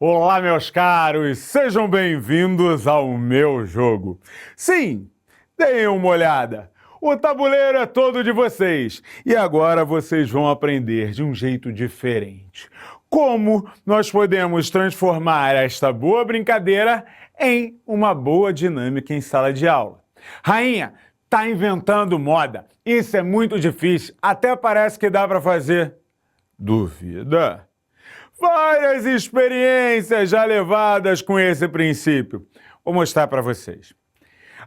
Olá, meus caros, sejam bem-vindos ao meu jogo. Sim, deem uma olhada. O tabuleiro é todo de vocês e agora vocês vão aprender de um jeito diferente como nós podemos transformar esta boa brincadeira em uma boa dinâmica em sala de aula. Rainha, tá inventando moda. Isso é muito difícil, até parece que dá para fazer. Duvida? Várias experiências já levadas com esse princípio. Vou mostrar para vocês.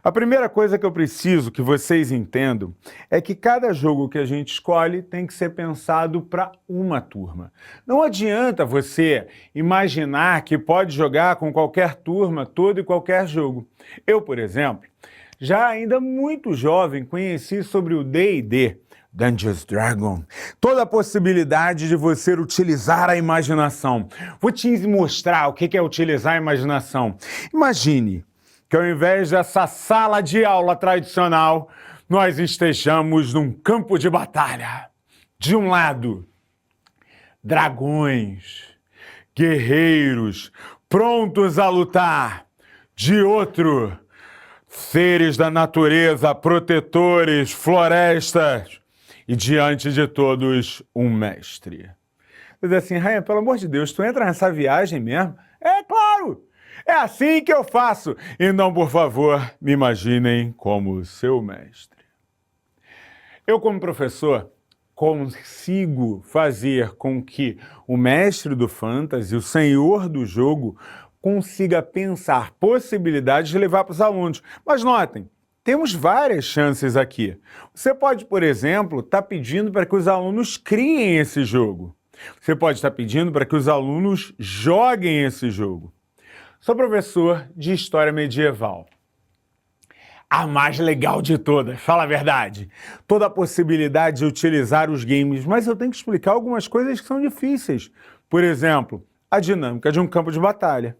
A primeira coisa que eu preciso que vocês entendam é que cada jogo que a gente escolhe tem que ser pensado para uma turma. Não adianta você imaginar que pode jogar com qualquer turma todo e qualquer jogo. Eu, por exemplo, já ainda muito jovem conheci sobre o D&D, Dungeons & Dragons, toda a possibilidade de você utilizar a imaginação. Vou te mostrar o que é utilizar a imaginação. Imagine que ao invés dessa sala de aula tradicional, nós estejamos num campo de batalha. De um lado, dragões, guerreiros, prontos a lutar. De outro, seres da natureza, protetores, florestas. E diante de todos, um mestre. Diz assim, Rainha, pelo amor de Deus, tu entra nessa viagem mesmo? É claro! É assim que eu faço. Então, por favor, me imaginem como seu mestre. Eu, como professor, consigo fazer com que o mestre do fantasy, o senhor do jogo, consiga pensar possibilidades de levar para os alunos. Mas notem, temos várias chances aqui. Você pode, por exemplo, estar pedindo para que os alunos criem esse jogo. Você pode estar pedindo para que os alunos joguem esse jogo. Sou professor de História Medieval. A mais legal de todas, fala a verdade. Toda a possibilidade de utilizar os games, mas eu tenho que explicar algumas coisas que são difíceis. Por exemplo, a dinâmica de um campo de batalha.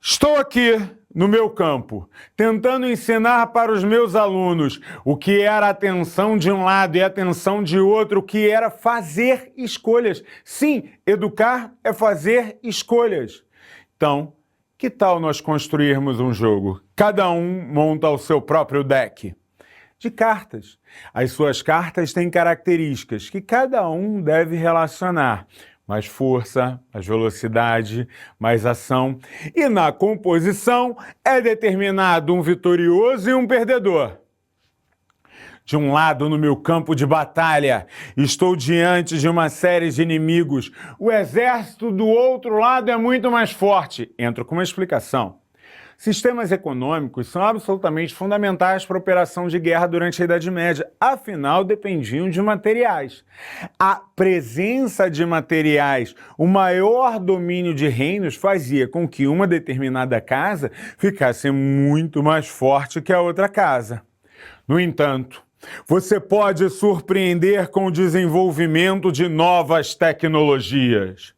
Estou aqui no meu campo, tentando ensinar para os meus alunos o que era atenção de um lado e atenção de outro, o que era fazer escolhas. Sim, educar é fazer escolhas. Então, que tal nós construirmos um jogo? Cada um monta o seu próprio deck de cartas. As suas cartas têm características que cada um deve relacionar. Mais força, mais velocidade, mais ação. E na composição é determinado um vitorioso e um perdedor. De um lado, no meu campo de batalha, estou diante de uma série de inimigos. O exército do outro lado é muito mais forte. Entro com uma explicação. Sistemas econômicos são absolutamente fundamentais para a operação de guerra durante a Idade Média, afinal dependiam de materiais. A presença de materiais, o maior domínio de reinos fazia com que uma determinada casa ficasse muito mais forte que a outra casa. No entanto, você pode surpreender com o desenvolvimento de novas tecnologias.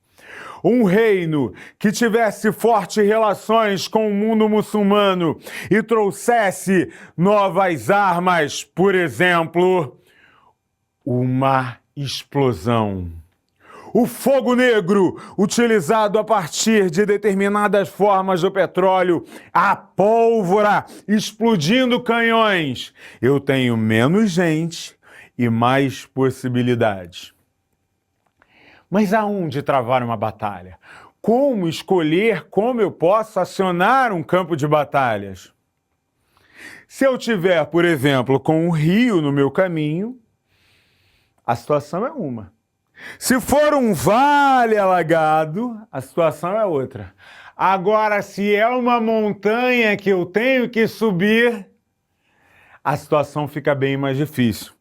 Um reino que tivesse fortes relações com o mundo muçulmano e trouxesse novas armas, por exemplo, uma explosão. O fogo negro, utilizado a partir de determinadas formas do petróleo, a pólvora, explodindo canhões. Eu tenho menos gente e mais possibilidades. Mas aonde travar uma batalha? Como escolher como eu posso acionar um campo de batalhas? Se eu tiver, por exemplo, com um rio no meu caminho, a situação é uma. Se for um vale alagado, a situação é outra. Agora, se é uma montanha que eu tenho que subir, a situação fica bem mais difícil.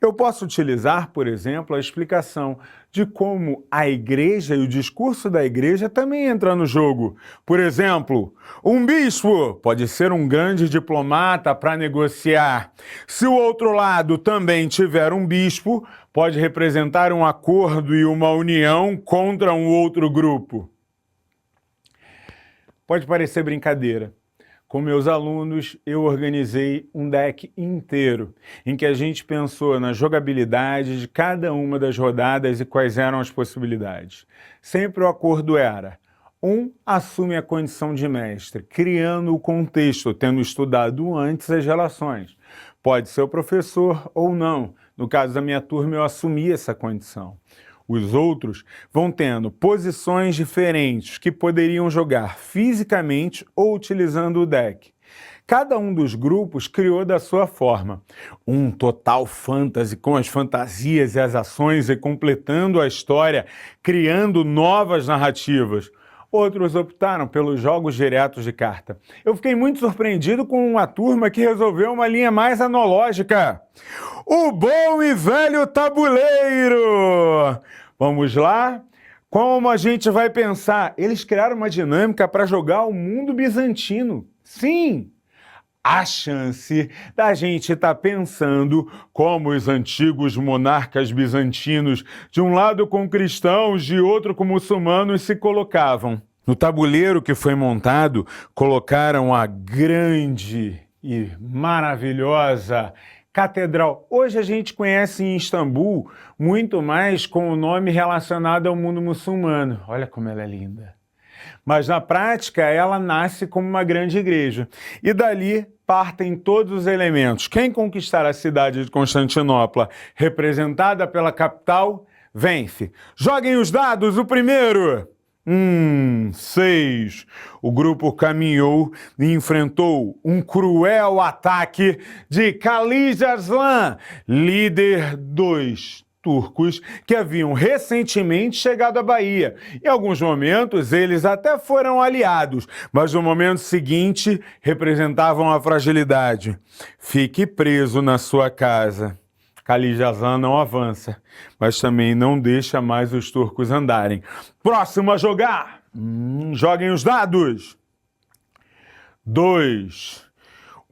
Eu posso utilizar, por exemplo, a explicação de como a igreja e o discurso da igreja também entram no jogo. Por exemplo, um bispo pode ser um grande diplomata para negociar. Se o outro lado também tiver um bispo, pode representar um acordo e uma união contra um outro grupo. Pode parecer brincadeira. Com meus alunos, eu organizei um deck inteiro, em que a gente pensou na jogabilidade de cada uma das rodadas e quais eram as possibilidades. Sempre o acordo era: um assume a condição de mestre, criando o contexto, tendo estudado antes as relações. Pode ser o professor ou não. No caso da minha turma, eu assumi essa condição. Os outros vão tendo posições diferentes que poderiam jogar fisicamente ou utilizando o deck. Cada um dos grupos criou da sua forma. Um total fantasy com as fantasias e as ações e completando a história, criando novas narrativas. Outros optaram pelos jogos diretos de carta. Eu fiquei muito surpreendido com uma turma que resolveu uma linha mais analógica. O bom e velho tabuleiro! Vamos lá? Como a gente vai pensar? Eles criaram uma dinâmica para jogar o mundo bizantino. Sim! A chance da gente estar pensando como os antigos monarcas bizantinos, de um lado com cristãos, de outro com muçulmanos, se colocavam. No tabuleiro que foi montado, colocaram a grande e maravilhosa catedral. Hoje a gente conhece em Istambul muito mais com o nome relacionado ao mundo muçulmano. Olha como ela é linda. Mas na prática ela nasce como uma grande igreja. E dali partem todos os elementos. Quem conquistar a cidade de Constantinopla, representada pela capital, vence. Joguem os dados, o primeiro! 6. O grupo caminhou e enfrentou um cruel ataque de Khalid Arslan, líder dos turcos que haviam recentemente chegado à Bahia. Em alguns momentos eles até foram aliados, mas no momento seguinte representavam a fragilidade. Fique preso na sua casa. Khalid Arslan não avança, mas também não deixa mais os turcos andarem. Próximo a jogar! Joguem os dados! 2.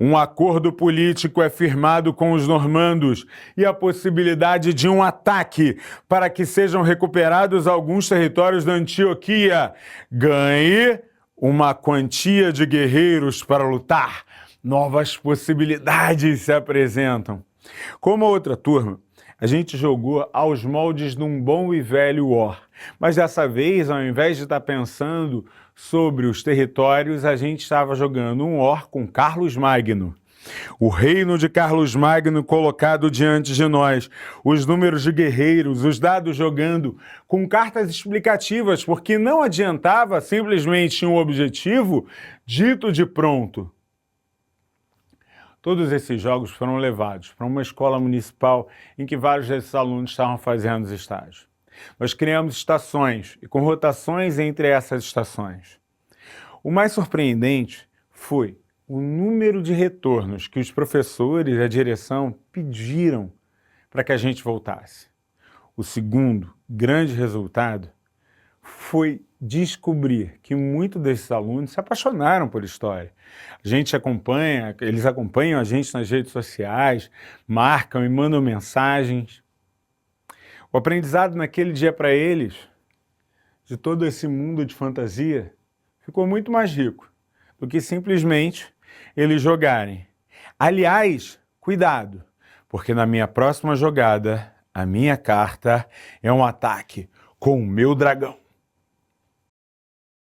Um acordo político é firmado com os normandos e a possibilidade de um ataque para que sejam recuperados alguns territórios da Antioquia. Ganhe uma quantia de guerreiros para lutar. Novas possibilidades se apresentam. Como a outra turma, a gente jogou aos moldes de um bom e velho War. Mas dessa vez, ao invés de estar pensando sobre os territórios, a gente estava jogando um War com Carlos Magno. O reino de Carlos Magno colocado diante de nós, os números de guerreiros, os dados jogando, com cartas explicativas, porque não adiantava simplesmente um objetivo dito de pronto. Todos esses jogos foram levados para uma escola municipal em que vários desses alunos estavam fazendo os estágios. Nós criamos estações e com rotações entre essas estações. O mais surpreendente foi o número de retornos que os professores e a direção pediram para que a gente voltasse. O segundo grande resultado foi descobrir que muitos desses alunos se apaixonaram por história. A gente acompanha, eles acompanham a gente nas redes sociais, marcam e mandam mensagens. O aprendizado naquele dia para eles, de todo esse mundo de fantasia, ficou muito mais rico do que simplesmente eles jogarem. Aliás, cuidado, porque na minha próxima jogada, a minha carta é um ataque com o meu dragão.